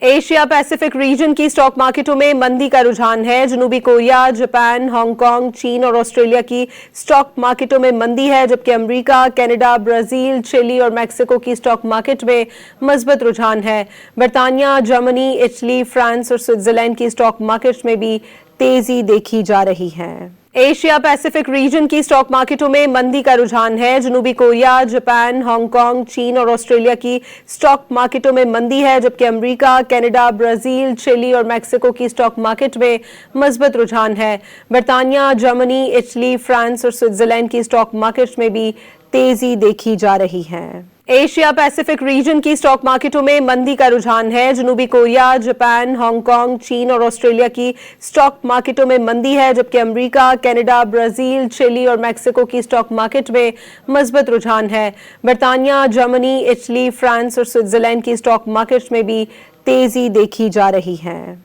Asia Pacific region की stock मार्केटों में मंदी का रुझान है। जनूबी कोरिया, जापान, हांगकांग, चीन और ऑस्ट्रेलिया की स्टॉक मार्केटों में मंदी है, जबकि अमेरिका, कनाडा, ब्राजील, चिली और मैक्सिको की स्टॉक मार्केट में मजबूत रुझान है। बरतानिया, जर्मनी, इटली, फ्रांस और स्विट्जरलैंड की स्टॉक मार्केट में भी तेजी देखी जा रही है। एशिया पैसिफिक रीजन की स्टॉक मार्केटों में मंदी का रुझान है। जनूबी कोरिया, जापान, हांगकांग, चीन और ऑस्ट्रेलिया की स्टॉक मार्केटों में मंदी है, जबकि अमेरिका, कनाडा, ब्राजील, चिली और मैक्सिको की स्टॉक मार्केट में मजबूत रुझान है। बरतानिया, जर्मनी, इटली, फ्रांस और स्विट्जरलैंड की स्टॉक मार्केट में भी तेजी देखी जा रही है। एशिया पैसिफिक रीजन की स्टॉक मार्केटों में मंदी का रुझान है। जनूबी कोरिया, जापान, हांगकांग, चीन और ऑस्ट्रेलिया की स्टॉक मार्केटों में मंदी है, जबकि अमेरिका, कनाडा, ब्राजील, चिली और मैक्सिको की स्टॉक मार्केट में मजबूत रुझान है। बरतानिया, जर्मनी, इटली, फ्रांस और स्विट्जरलैंड की स्टॉक मार्केट में भी तेजी देखी जा रही है।